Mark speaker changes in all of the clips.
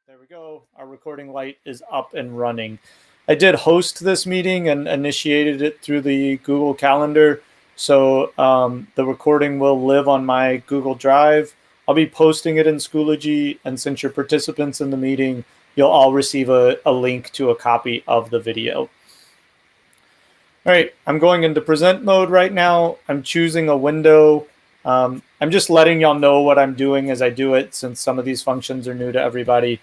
Speaker 1: There we go. Our recording light is up and running. I did host this meeting and initiated it through the Google Calendar. So the recording will live on my Google Drive. I'll be posting it in Schoology. And since you're participants in the meeting, you'll all receive a link to a copy of the video. All right, I'm going into present mode right now. I'm choosing a window. I'm just letting y'all know what I'm doing as I do it, since some of these functions are new to everybody.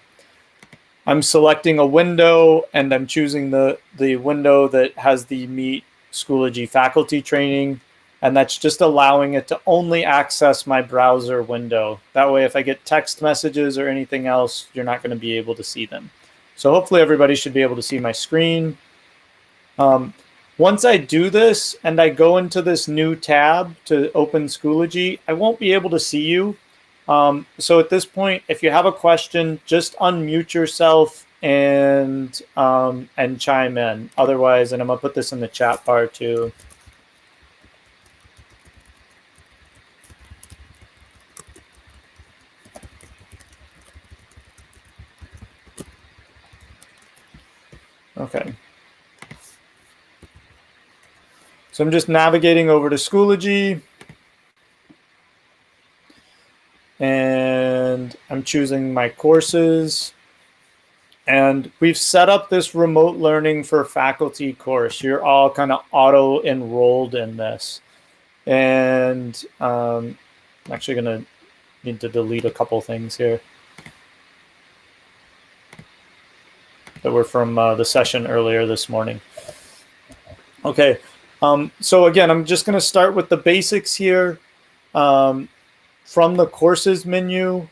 Speaker 1: I'm selecting a window and I'm choosing the window that has the Meet Schoology faculty training. And that's just allowing it to only access my browser window. That way, if I get text messages or anything else, you're not going to be able to see them. So hopefully everybody should be able to see my screen. Once I do this and I go into this new tab to open Schoology, I won't be able to see you. So at this point, if you have a question, just unmute yourself and chime in. Otherwise, and I'm gonna put this in the chat bar too. Okay. So I'm just navigating over to Schoology. And I'm choosing my courses. And we've set up this remote learning for faculty course. You're all kind of auto enrolled in this. And I'm actually going to need to delete a couple things here that were from the session earlier this morning. Okay, so again, I'm just going to start with the basics here. From the courses menu,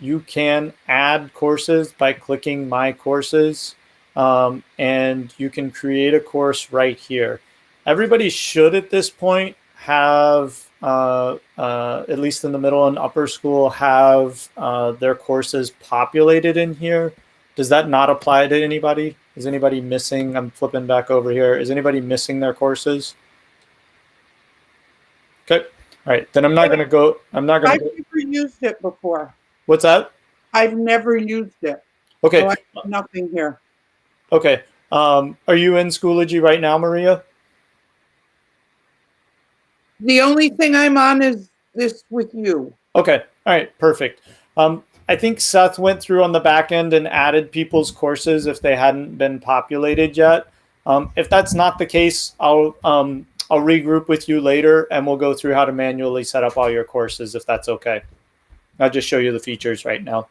Speaker 1: you can add courses by clicking My Courses, and you can create a course right here. Everybody should at this point have, at least in the middle and upper school, have their courses populated in here. Does that not apply to anybody? Is anybody missing? I'm flipping back over here. Is anybody missing their courses? Okay. All right, then I'm not going to go. I've never
Speaker 2: used it before.
Speaker 1: What's that?
Speaker 2: I've never used it.
Speaker 1: Okay.
Speaker 2: So I have nothing here.
Speaker 1: Okay. Are you in Schoology right now, Maria?
Speaker 2: The only thing I'm on is this with you.
Speaker 1: Okay. All right. Perfect. I think Seth went through on the back end and added people's courses if they hadn't been populated yet. If that's not the case, I'll regroup with you later and we'll go through how to manually set up all your courses if that's okay. I'll just show you the features right now.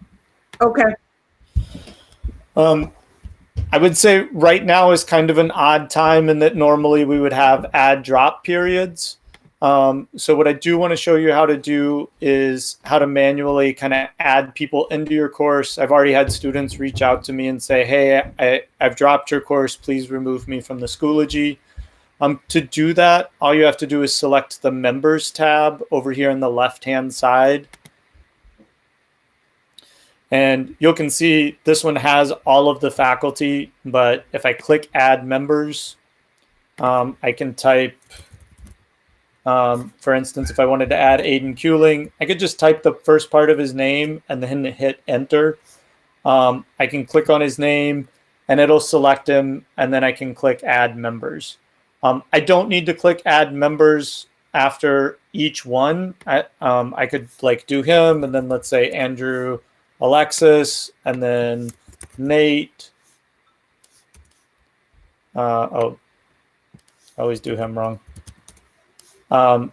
Speaker 2: Okay.
Speaker 1: I would say right now is kind of an odd time in that normally we would have add drop periods. So what I do want to show you how to do is how to manually kind of add people into your course. I've already had students reach out to me and say, hey, I've dropped your course. Please remove me from the Schoology. To do that, all you have to do is select the Members tab over here on the left-hand side. And you can see this one has all of the faculty, but if I click Add Members, I can type, for instance, if I wanted to add Aiden Kuling, I could just type the first part of his name and then hit Enter. I can click on his name and it'll select him, and then I can click Add Members. I don't need to click Add Members after each one. I could like do him and then let's say Andrew, Alexis, and then Nate. Oh, I always do him wrong. And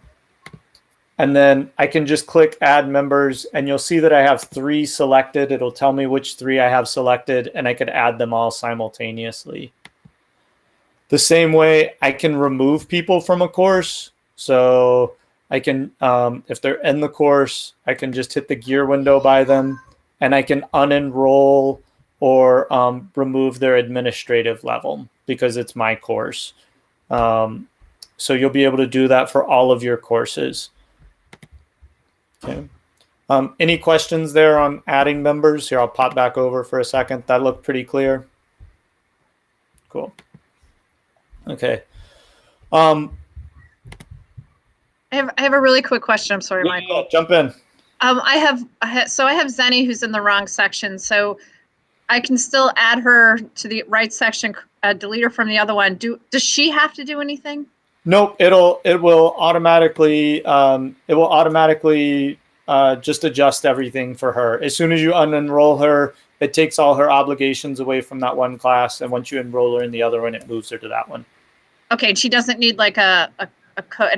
Speaker 1: then I can just click Add Members, and you'll see that I have 3 selected. It'll tell me which 3 I have selected, and I could add them all simultaneously. The same way I can remove people from a course. So I can, if they're in the course, I can just hit the gear window by them, and I can unenroll or remove their administrative level because it's my course. So you'll be able to do that for all of your courses. Okay. Any questions there on adding members? Here, I'll pop back over for a second. That looked pretty clear. Cool. Okay.
Speaker 3: I have a really quick question. I'm sorry, Michael.
Speaker 1: Yeah, jump in.
Speaker 3: I have Zenny who's in the wrong section. So I can still add her to the right section, delete her from the other one. Does she have to do anything?
Speaker 1: Nope. It will automatically just adjust everything for her. As soon as you unenroll her, it takes all her obligations away from that one class, and once you enroll her in the other one, it moves her to that one.
Speaker 3: Okay, she doesn't need like an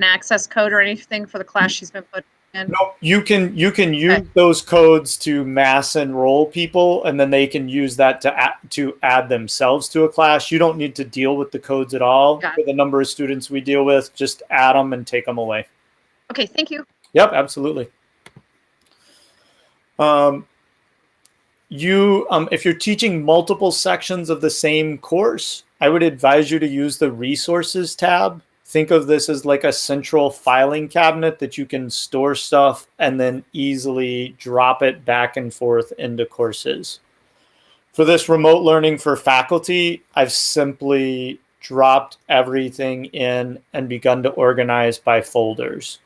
Speaker 3: access code or anything for the class she's been put in.
Speaker 1: No, you can use those codes to mass enroll people, and then they can use that to add themselves to a class. You don't need to deal with the codes at all. For the number of students we deal with, just add them and take them away.
Speaker 3: Okay, thank you.
Speaker 1: Yep, absolutely. If you're teaching multiple sections of the same course, I would advise you to use the resources tab. Think of this as like a central filing cabinet that you can store stuff and then easily drop it back and forth into courses. For this remote learning for faculty, I've simply dropped everything in and begun to organize by folders.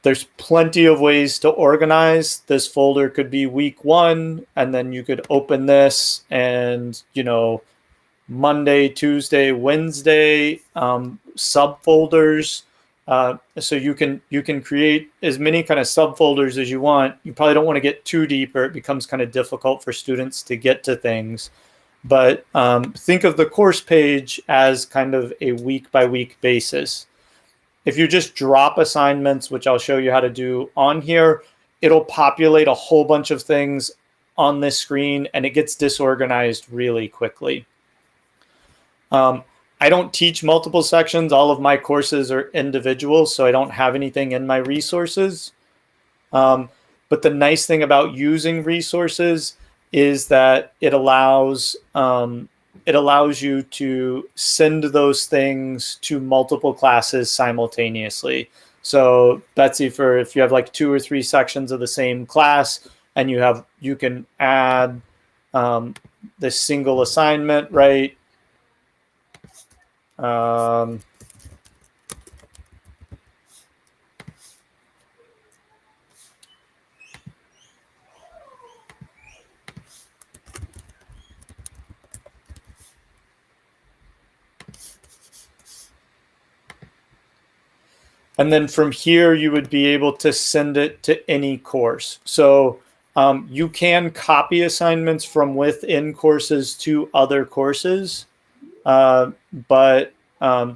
Speaker 1: There's plenty of ways to organize. This folder could be week 1, and then you could open this and, Monday, Tuesday, Wednesday, subfolders. So you can create as many kind of subfolders as you want. You probably don't want to get too deep, or it becomes kind of difficult for students to get to things. But think of the course page as kind of a week-by-week basis. If you just drop assignments, which I'll show you how to do on here, it'll populate a whole bunch of things on this screen, and it gets disorganized really quickly. I don't teach multiple sections. All of my courses are individual, so I don't have anything in my resources. But the nice thing about using resources is that it allows you to send those things to multiple classes simultaneously. So Betsy, if you have like 2 or 3 sections of the same class, and you can add this single assignment, right? And then from here, you would be able to send it to any course. So you can copy assignments from within courses to other courses. But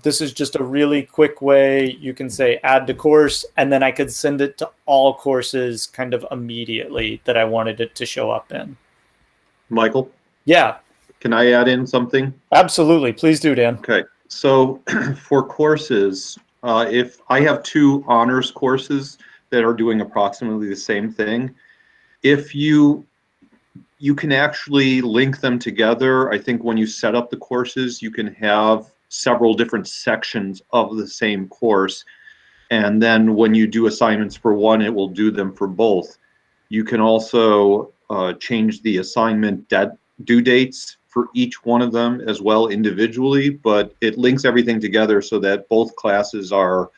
Speaker 1: this is just a really quick way. You can say add to course, and then I could send it to all courses kind of immediately that I wanted it to show up in.
Speaker 4: Michael?
Speaker 1: Yeah.
Speaker 4: Can I add in something?
Speaker 1: Absolutely. Please do, Dan.
Speaker 4: Okay. So for courses, if I have 2 honors courses that are doing approximately the same thing, if you can actually link them together. I think when you set up the courses, you can have several different sections of the same course. And then when you do assignments for one, it will do them for both. You can also change the assignment due dates for each one of them as well individually, but it links everything together so that both classes are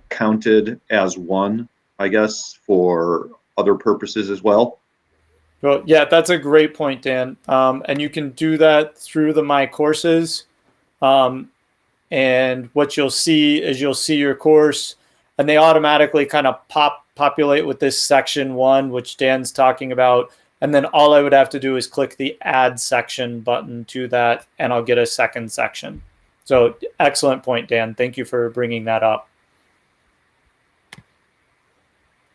Speaker 4: counted as one, I guess, for other purposes as well.
Speaker 1: Well, yeah, that's a great point, Dan. And you can do that through the My Courses. And what you'll see is you'll see your course, and they automatically kind of populate with this section 1, which Dan's talking about. And then all I would have to do is click the Add Section button to that, and I'll get a second section. So excellent point, Dan. Thank you for bringing that up.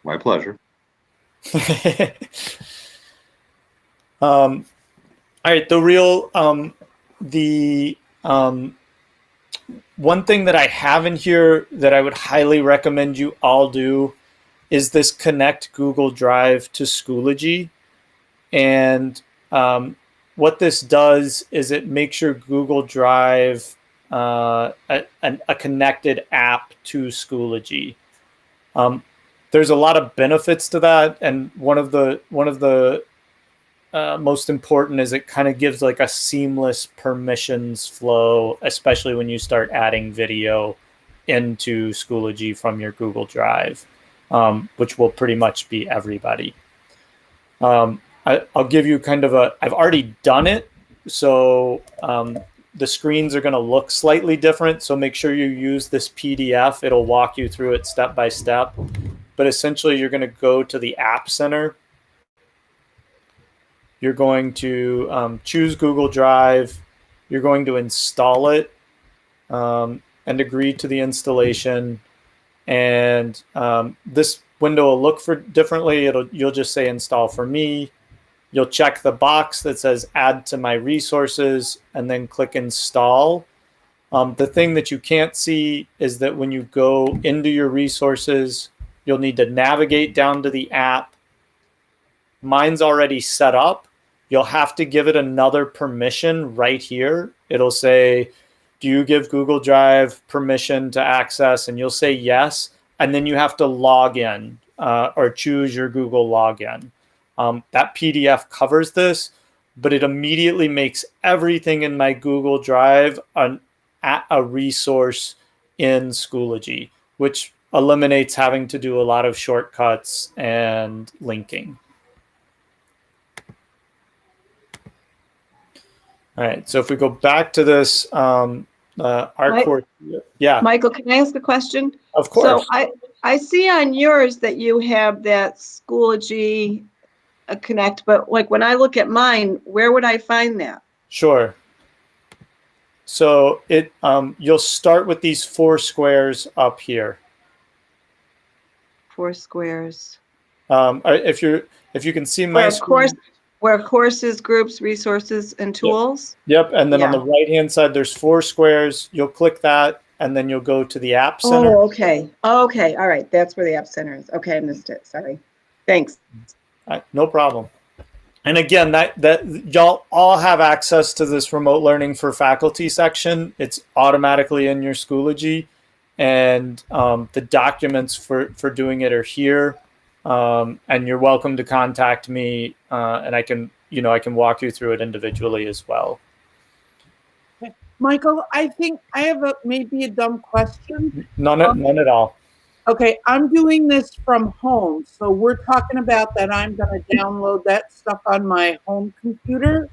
Speaker 4: My pleasure.
Speaker 1: All right, one thing that I have in here that I would highly recommend you all do is this connect Google Drive to Schoology. And what this does is it makes your Google Drive a connected app to Schoology. There's a lot of benefits to that, and one of the most important is it kind of gives like a seamless permissions flow, especially when you start adding video into Schoology from your Google Drive, which will pretty much be everybody. I'll give you kind of I've already done it. So the screens are going to look slightly different. So make sure you use this PDF. It'll walk you through it step by step. But essentially, you're going to go to the App Center. You're going to choose Google Drive. You're going to install it and agree to the installation. And this window will look for differently. You'll just say install for me. You'll check the box that says add to my resources and then click install. The thing that you can't see is that when you go into your resources, you'll need to navigate down to the app. Mine's already set up. You'll have to give it another permission right here. It'll say, do you give Google Drive permission to access? And you'll say yes. And then you have to log in or choose your Google login. That PDF covers this, but it immediately makes everything in my Google Drive a resource in Schoology, which eliminates having to do a lot of shortcuts and linking. All right, so if we go back to this, our course, yeah.
Speaker 5: Michael, can I ask a question?
Speaker 1: Of course.
Speaker 5: So I see on yours that you have that Schoology Connect, but like when I look at mine, where would I find that?
Speaker 1: Sure. So you'll start with these 4 squares up here.
Speaker 5: 4 squares.
Speaker 1: If you can see my screen.
Speaker 5: Where courses, groups, resources, and tools.
Speaker 1: Yep. And then on the right-hand side, there's 4 squares. You'll click that, and then you'll go to the App Center.
Speaker 5: Oh, okay. Okay. All right. That's where the App Center is. Okay, I missed it. Sorry. Thanks.
Speaker 1: No problem. And again, that y'all all have access to this remote learning for faculty section. It's automatically in your Schoology, and the documents for doing it are here. And you're welcome to contact me, and I can walk you through it individually as well.
Speaker 2: Michael, I think I have maybe a dumb question.
Speaker 1: None at all.
Speaker 2: Okay, I'm doing this from home, so we're talking about that I'm going to download that stuff on my home computer.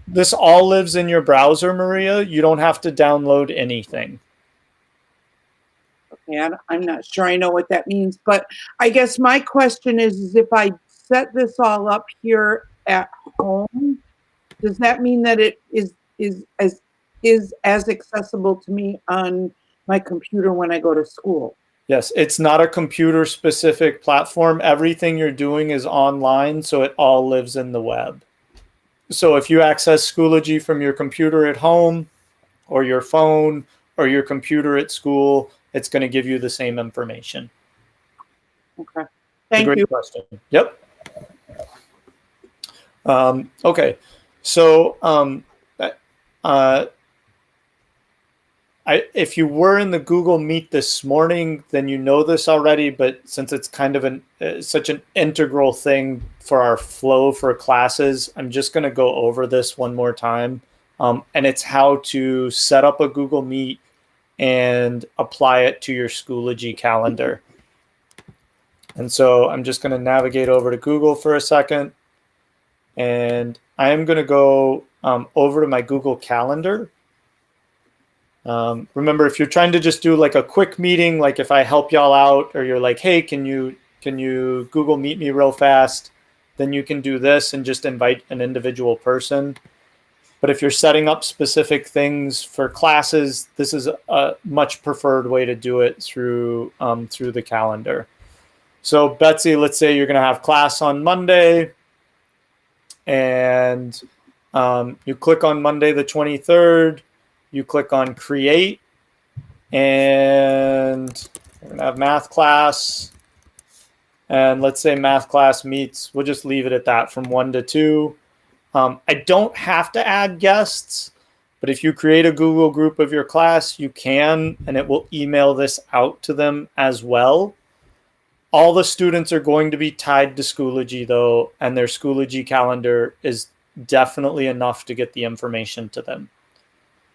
Speaker 1: This all lives in your browser, Maria. You don't have to download anything.
Speaker 2: Okay, I'm not sure I know what that means, but I guess my question is if I set this all up here at home, does that mean that it is as accessible to me on my computer when I go to school?
Speaker 1: Yes, it's not a computer specific platform. Everything you're doing is online, so it all lives in the web. So if you access Schoology from your computer at home or your phone or your computer at school, it's going to give you the same information.
Speaker 2: Okay, thank you.
Speaker 1: Great question. Yep. Okay, so if you were in the Google Meet this morning, then you know this already, but since it's kind of such an integral thing for our flow for classes, I'm just going to go over this one more time. And it's how to set up a Google Meet and apply it to your Schoology calendar. And so I'm just going to navigate over to Google for a second. And I am going to go over to my Google Calendar. Remember, if you're trying to just do like a quick meeting, like if I help y'all out, or you're like, hey, can you Google Meet me real fast, then you can do this and just invite an individual person. But if you're setting up specific things for classes, this is a much preferred way to do it through the calendar. So Betsy, let's say you're going to have class on Monday, and you click on Monday the 23rd. You click on create, and we're going to have math class. And let's say math class meets, we'll just leave it at that, from 1 to 2. I don't have to add guests, but if you create a Google group of your class, you can, and it will email this out to them as well. All the students are going to be tied to Schoology though, and their Schoology calendar is definitely enough to get the information to them.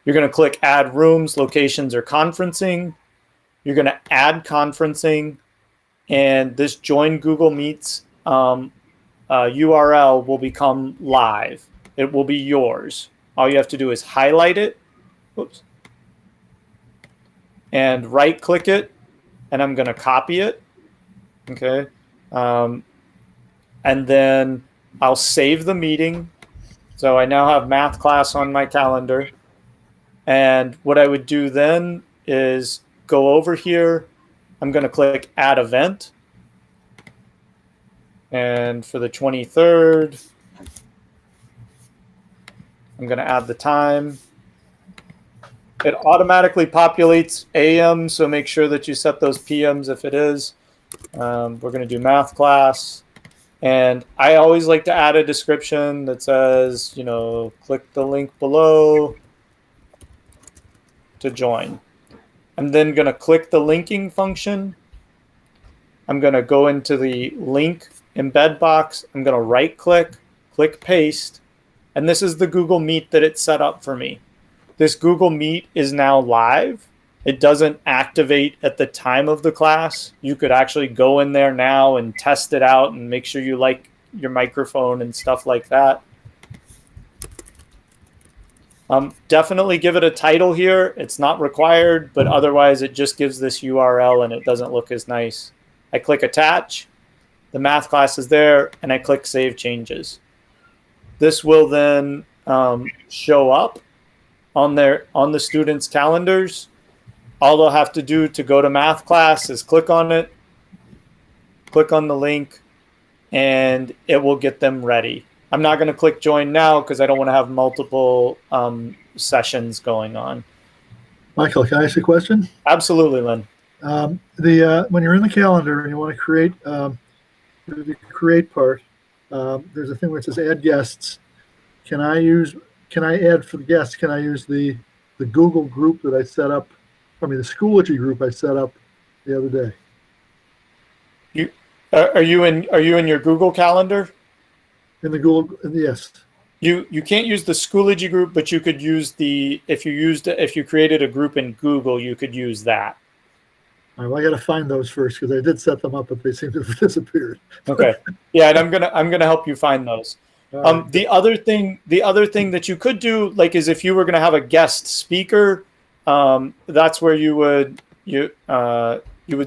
Speaker 1: You're going to click add rooms, locations, or conferencing. You're going to add conferencing, and this join Google Meets URL will become live. It will be yours. All you have to do is highlight it. Oops. And right click it, and I'm going to copy it. Okay. And then I'll save the meeting. So I now have math class on my calendar. And what I would do then is go over here. I'm going to click add event. And for the 23rd, I'm going to add the time. It automatically populates AM, so make sure that you set those PMs if it is. We're going to do math class. And I always like to add a description that says, you know, click the link below to join. I'm then going to click the linking function. I'm going to go into the link embed box. I'm going to right click, click paste. And this is the Google Meet that it set up for me. This Google Meet is now live. It doesn't activate at the time of the class. You could actually go in there now and test it out and make sure you like your microphone and stuff like that. Definitely give it a title here. It's not required, but otherwise it just gives this URL and it doesn't look as nice. I click attach. The math class is there, and I click save changes. This will then show up on the students' calendars. All they'll have to do to go to math class is click on it, click on the link, and it will get them ready. I'm not going to click join now because I don't want to have multiple sessions going on.
Speaker 6: Michael, can I ask you a question?
Speaker 1: Absolutely, Lynn.
Speaker 6: When you're in the calendar and you want to create the create part, there's a thing where it says add guests. Can I add for the guests? Can I use the Google group that I set up? I mean, the Schoology group I set up the other day.
Speaker 1: Are you in your Google Calendar?
Speaker 6: In the Google, yes.
Speaker 1: You can't use the Schoology group, but you could use if you created a group in Google, you could use that.
Speaker 6: All right, well, I got to find those first because I did set them up, but they seem to have disappeared.
Speaker 1: Okay. Yeah, and I'm gonna help you find those.
Speaker 6: Right.
Speaker 1: The other thing that you could do, like, is if you were gonna have a guest speaker, that's where you would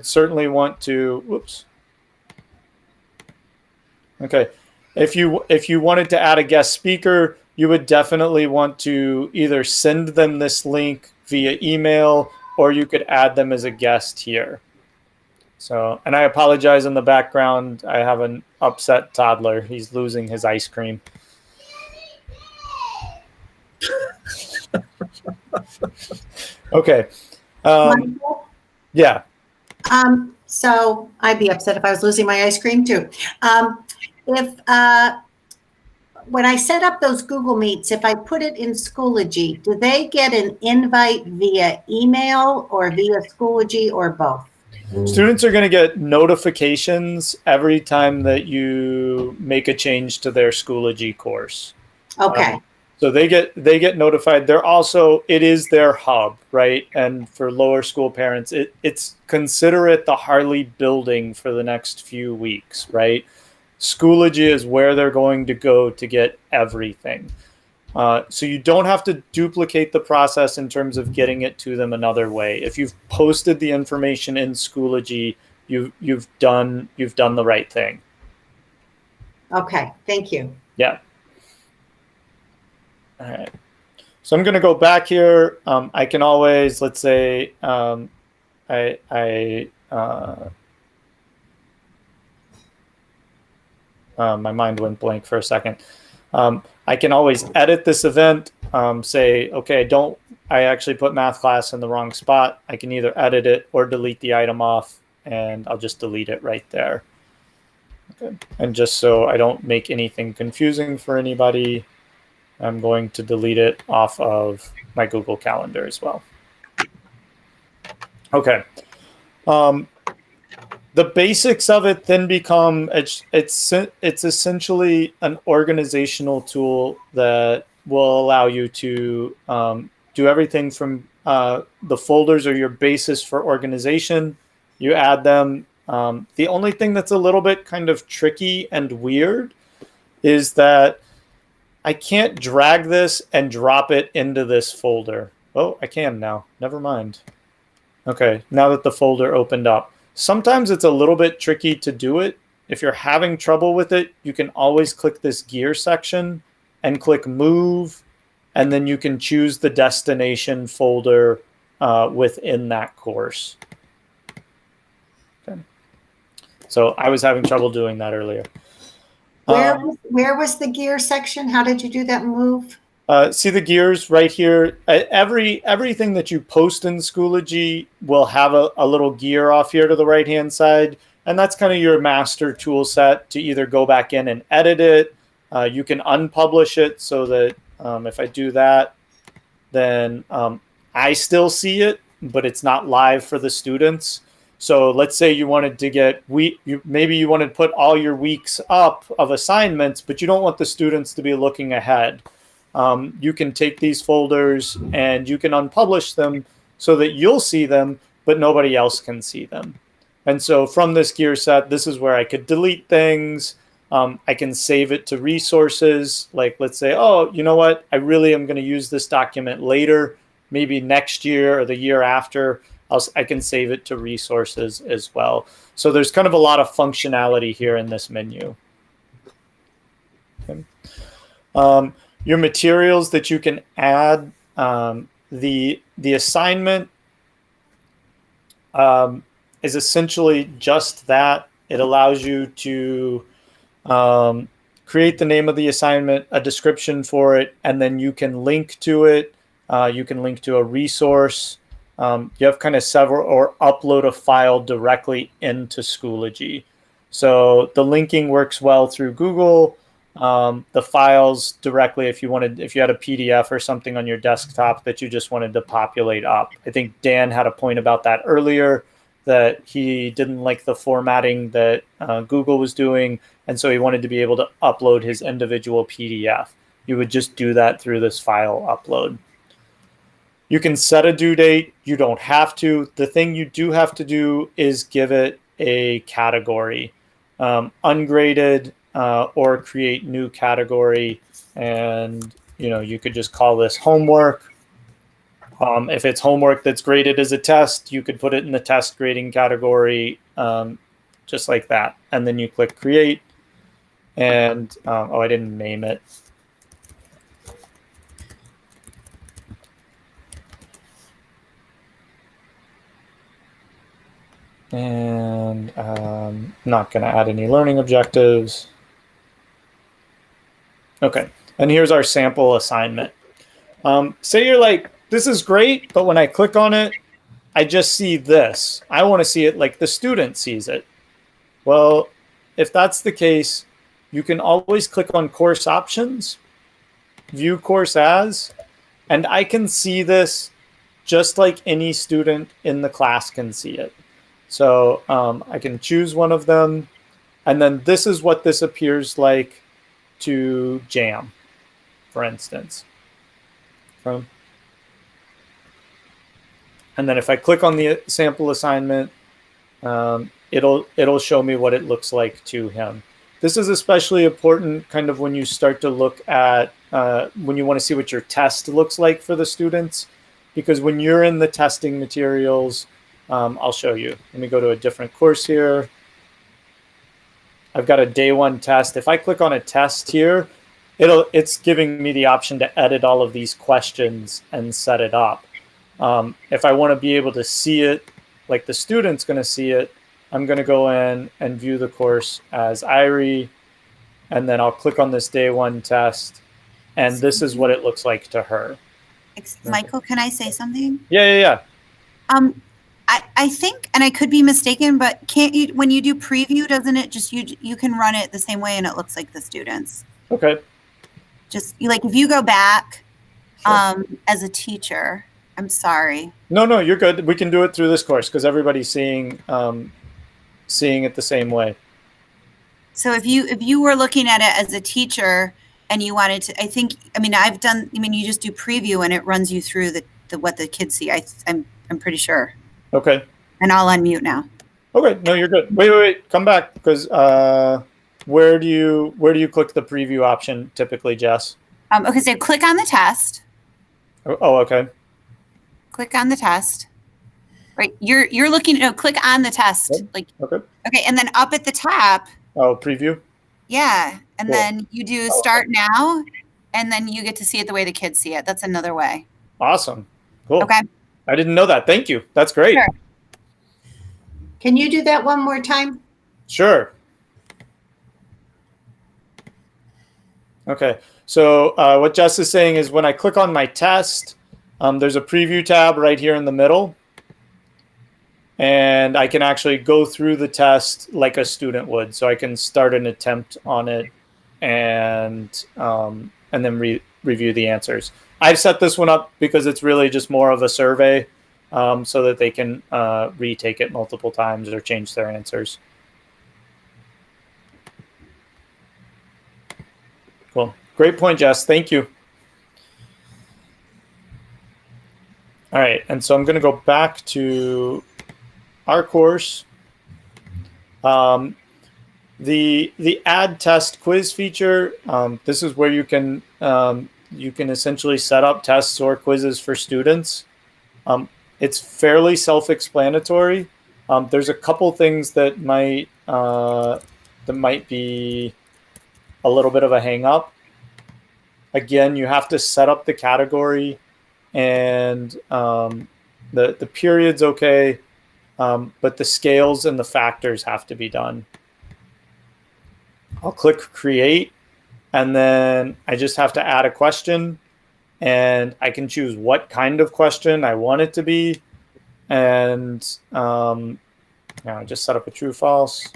Speaker 1: certainly want to. Whoops. Okay. If you wanted to add a guest speaker, you would definitely want to either send them this link via email, or you could add them as a guest here. So, and I apologize in the background. I have an upset toddler. He's losing his ice cream. Okay.
Speaker 7: Michael?
Speaker 1: Yeah.
Speaker 7: So I'd be upset if I was losing my ice cream too. When I set up those Google Meets, if I put it in Schoology, do they get an invite via email or via Schoology or both?
Speaker 1: Students are going to get notifications every time that you make a change to their Schoology course.
Speaker 7: Okay.
Speaker 1: So they get notified. They're also, it is their hub, right? And for lower school parents, it's consider it the Harley building for the next few weeks, right? Schoology is where they're going to go to get everything. So you don't have to duplicate the process in terms of getting it to them another way. If you've posted the information in Schoology, you've done the right thing.
Speaker 7: Okay, thank you.
Speaker 1: Yeah. All right. So I'm going to go back here. I can always, let's say, my mind went blank for a second. I can always edit this event, say, okay, I actually put math class in the wrong spot. I can either edit it or delete the item off, and I'll just delete it right there. Okay. And just so I don't make anything confusing for anybody, I'm going to delete it off of my Google Calendar as well. Okay. The basics of it then become, it's essentially an organizational tool that will allow you to do everything from the folders are your basis for organization. You add them. The only thing that's a little bit kind of tricky and weird is that I can't drag this and drop it into this folder. Oh, I can now. Never mind. Okay, now that the folder opened up. Sometimes it's a little bit tricky to do it. If you're having trouble with it, you can always click this gear section and click move, and then you can choose the destination folder within that course. Okay. So I was having trouble doing that earlier.
Speaker 7: Where was the gear section? How did you do that move?
Speaker 1: See the gears right here. Everything that you post in Schoology will have a little gear off here to the right hand side, and that's kind of your master tool set to either go back in and edit it. You can unpublish it so that if I do that, then I still see it, but it's not live for the students. So let's say you wanted to get maybe you wanted to put all your weeks up of assignments, but you don't want the students to be looking ahead. You can take these folders and you can unpublish them so that you'll see them, but nobody else can see them. And so from this gear set, this is where I could delete things. I can save it to resources. Like, let's say, oh, you know what? I really am going to use this document later, maybe next year or the year after. I can save it to resources as well. So there's kind of a lot of functionality here in this menu. Okay. Your materials that you can add, the assignment is essentially just that. It allows you to create the name of the assignment, a description for it, and then you can link to it. You can link to a resource. You have kind of several, or upload a file directly into Schoology. So the linking works well through Google. The files directly, if you had a PDF or something on your desktop that you just wanted to populate up. I think Dan had a point about that earlier, that he didn't like the formatting that Google was doing, and so he wanted to be able to upload his individual PDF. You would just do that through this file upload. You can set a due date. You don't have to. The thing you do have to do is give it a category, ungraded, or create new category. And, you could just call this homework. If it's homework that's graded as a test, you could put it in the test grading category, just like that. And then you click create. And, I didn't name it. And not going to add any learning objectives. Okay, and here's our sample assignment. Say you're like, this is great, but when I click on it, I just see this. I want to see it like the student sees it. Well, if that's the case, you can always click on course options, view course as, and I can see this just like any student in the class can see it. So I can choose one of them, and then this is what this appears like to Jam, for instance. And then if I click on the sample assignment, it'll show me what it looks like to him. This is especially important kind of when you start to look at, when you want to see what your test looks like for the students, because when you're in the testing materials, I'll show you. Let me go to a different course here. I've got a day one test. If I click on a test here, it's giving me the option to edit all of these questions and set it up. If I want to be able to see it like the student's going to see it, I'm going to go in and view the course as Irie, and then I'll click on this day one test, and this is what it looks like to her.
Speaker 8: Michael, can I say something?
Speaker 1: Yeah.
Speaker 8: I think, and I could be mistaken, but can't you, when you do preview, doesn't it just, you can run it the same way and it looks like the students?
Speaker 1: Okay.
Speaker 8: Just like if you go back
Speaker 1: Sure.
Speaker 8: As a teacher, I'm sorry.
Speaker 1: No, you're good. We can do it through this course because everybody's seeing it the same way.
Speaker 8: So if you were looking at it as a teacher and you wanted to, you just do preview and it runs you through the what the kids see. I'm pretty sure.
Speaker 1: Okay.
Speaker 8: And I'll unmute now.
Speaker 1: Okay. No, you're good. Wait. Come back because where do you click the preview option typically, Jess?
Speaker 8: Okay, so click on the test.
Speaker 1: Oh, okay.
Speaker 8: Click on the test. Right, you're looking. No, click on the test.
Speaker 1: Yep.
Speaker 8: Like,
Speaker 1: Okay.
Speaker 8: okay, and then up at the top.
Speaker 1: Oh, preview.
Speaker 8: Yeah, and
Speaker 1: Cool.
Speaker 8: then you do start now, and then you get to see it the way the kids see it. That's another way.
Speaker 1: Awesome. Cool.
Speaker 8: Okay.
Speaker 1: I didn't know that. Thank you. That's great.
Speaker 8: Sure.
Speaker 7: Can you do that one more time?
Speaker 1: Sure. Okay. So what Jess is saying is when I click on my test, there's a preview tab right here in the middle. And I can actually go through the test like a student would. So I can start an attempt on it and then review the answers. I've set this one up because it's really just more of a survey so that they can retake it multiple times or change their answers. Cool. Great point, Jess. Thank you. All right. And so I'm going to go back to our course. The add test quiz feature, this is where you can essentially set up tests or quizzes for students. It's fairly self-explanatory. There's a couple things that might be a little bit of a hang up. Again, you have to set up the category, and the period's okay, but the scales and the factors have to be done. I'll click create, and then I just have to add a question, and I can choose what kind of question I want it to be, and now just set up a true false.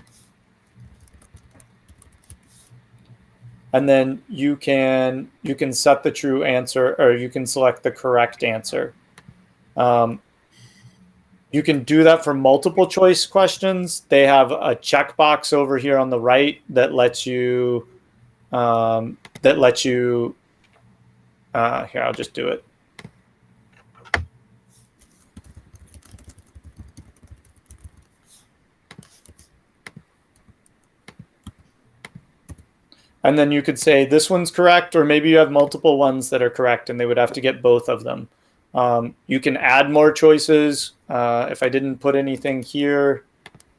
Speaker 1: And then you can set the true answer, or you can select the correct answer. You can do that for multiple choice questions. They have a checkbox over here on the right that lets you here, I'll just do it. And then you could say this one's correct, or maybe you have multiple ones that are correct and they would have to get both of them. You can add more choices. If I didn't put anything here,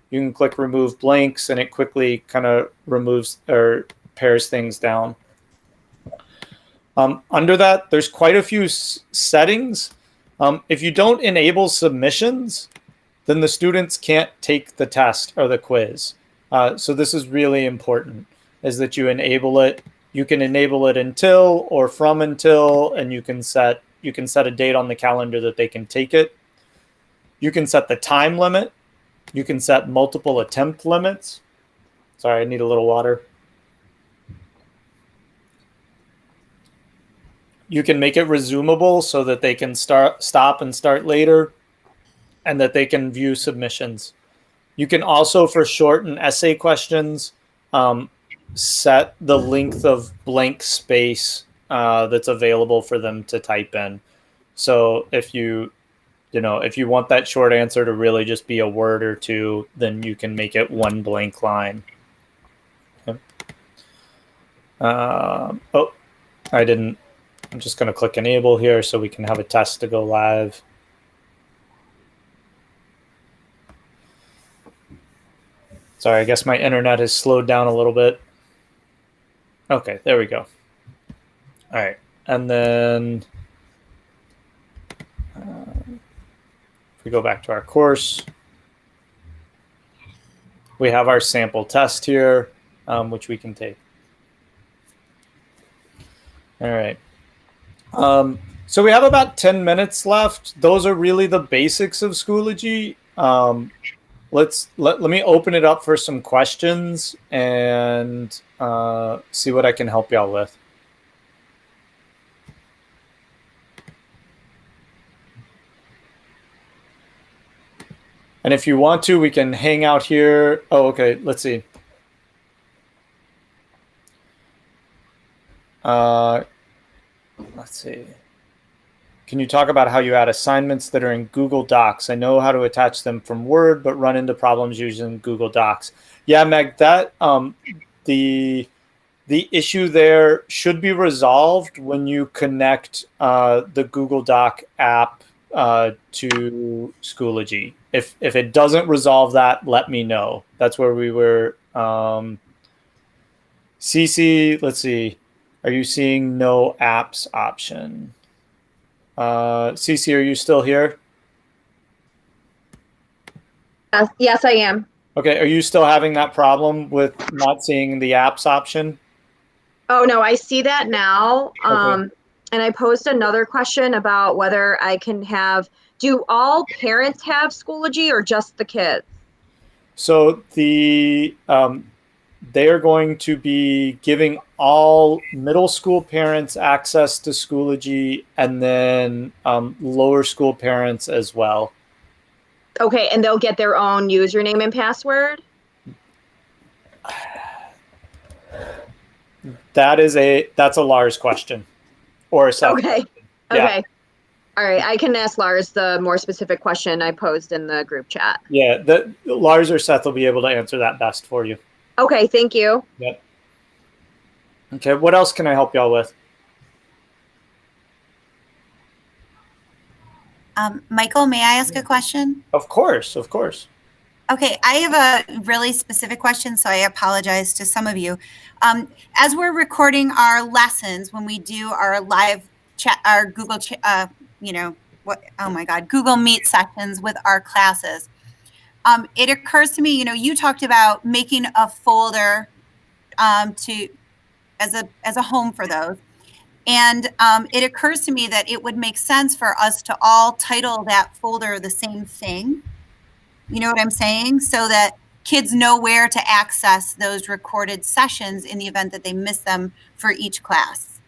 Speaker 1: you can click remove blanks and it quickly kind of removes or pares things down. Under that, there's quite a few settings. If you don't enable submissions, then the students can't take the test or the quiz. So this is really important, is that you enable it. You can enable it until or from until, and you can set a date on the calendar that they can take it. You can set the time limit. You can set multiple attempt limits. Sorry, I need a little water. You can make it resumable so that they can stop and start later, and that they can view submissions. You can also, for short and essay questions, set the length of blank space that's available for them to type in. So if you want that short answer to really just be a word or two, then you can make it one blank line. Okay. I'm just going to click enable here so we can have a test to go live. Sorry, I guess my internet has slowed down a little bit. Okay, there we go. All right, and then if we go back to our course, we have our sample test here, which we can take. All right. So we have about 10 minutes left. Those are really the basics of Schoology. Let me open it up for some questions and see what I can help y'all with. And if you want to, we can hang out here. Oh, okay. Let's see. Let's see. Can you talk about how you add assignments that are in Google Docs? I know how to attach them from Word, but run into problems using Google Docs. Yeah, Meg, that the issue there should be resolved when you connect the Google Doc app to Schoology. If it doesn't resolve that, let me know. That's where we were. CC, let's see. Are you seeing no apps option? CC, are you still here?
Speaker 9: Yes, I am.
Speaker 1: Okay, are you still having that problem with not seeing the apps option?
Speaker 9: Oh, no, I see that now.
Speaker 1: Okay.
Speaker 9: And I posed another question about whether I can have, do all parents have Schoology or just the kids?
Speaker 1: So they are going to be giving all middle school parents access to Schoology, and then lower school parents as well.
Speaker 9: Okay, and they'll get their own username and password?
Speaker 1: That's a Lars question, or a Seth
Speaker 9: Okay.
Speaker 1: question. Yeah.
Speaker 9: Okay. All right. I can ask Lars the more specific question I posed in the group chat.
Speaker 1: Yeah, Lars or Seth will be able to answer that best for you.
Speaker 9: Okay. Thank you.
Speaker 1: Yep. Okay, what else can I help y'all with?
Speaker 8: Michael, may I ask a question?
Speaker 1: Of course, of course.
Speaker 8: Okay, I have a really specific question, so I apologize to some of you. As we're recording our lessons, when we do our live chat, our Google, Google Meet sessions with our classes, it occurs to me, you talked about making a folder as a home for those. And it occurs to me that it would make sense for us to all title that folder the same thing. You know what I'm saying? So that kids know where to access those recorded sessions in the event that they miss them for each class.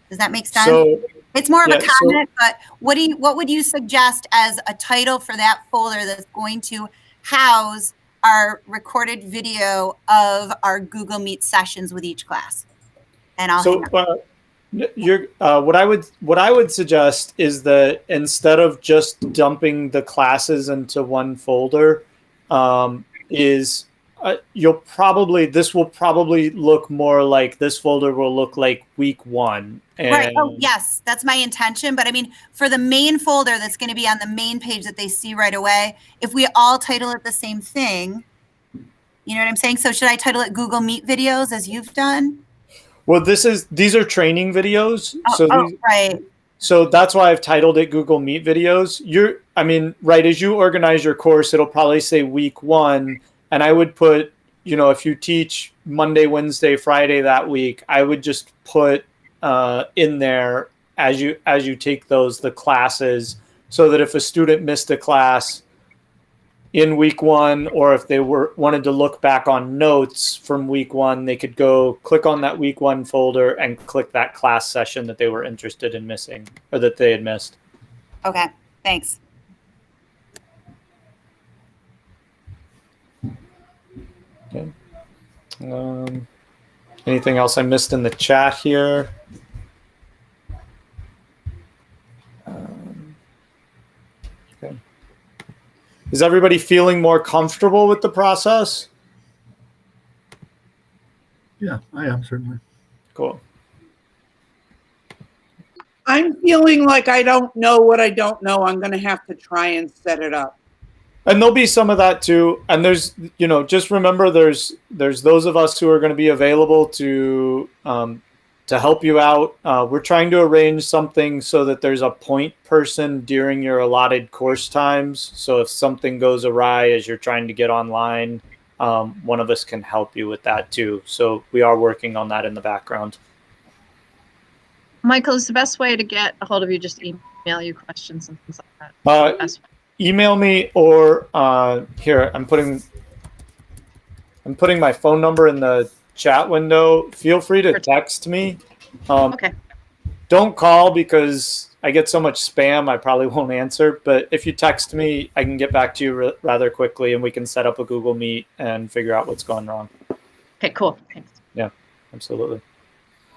Speaker 8: Does that make sense?
Speaker 1: So
Speaker 8: it's more of
Speaker 1: yeah,
Speaker 8: a comment, but what would you suggest as a title for that folder that's going to house our recorded video of our Google Meet sessions with each class? And I'll hang up.
Speaker 1: What I would suggest is that instead of just dumping the classes into one folder, this will probably look more like, this folder will look like week 1.
Speaker 8: Right. Oh, yes, that's my intention. But I mean, for the main folder that's going to be on the main page that they see right away, if we all title it the same thing, you know what I'm saying? So should I title it Google Meet videos as you've done?
Speaker 1: Well, these are training videos.
Speaker 8: Right.
Speaker 1: So that's why I've titled it Google Meet videos. As you organize your course, it'll probably say week 1. And I would put, if you teach Monday, Wednesday, Friday that week, I would just put in there as you take the classes, so that if a student missed a class in week 1, or if they wanted to look back on notes from week 1, they could go click on that week 1 folder and click that class session that they were interested in missing, or that they had missed.
Speaker 8: Okay, thanks.
Speaker 1: Okay. Anything else I missed in the chat here? Okay. Is everybody feeling more comfortable with the process?
Speaker 6: Yeah, I am, certainly.
Speaker 1: Cool.
Speaker 2: I'm feeling like I don't know what I don't know. I'm going to have to try and set it up.
Speaker 1: And there'll be some of that too. And there's, just remember there's those of us who are going to be available to help you out. We're trying to arrange something so that there's a point person during your allotted course times. So if something goes awry as you're trying to get online, one of us can help you with that too. So we are working on that in the background.
Speaker 3: Michael, is the best way to get a hold of you just email you questions and things like that?
Speaker 1: Email me, or here, I'm putting my phone number in the chat window. Feel free to text me.
Speaker 3: Okay.
Speaker 1: Don't call, because I get so much spam I probably won't answer. But if you text me, I can get back to you rather quickly, and we can set up a Google Meet and figure out what's going wrong.
Speaker 3: Okay, cool. Thanks.
Speaker 1: Yeah, absolutely.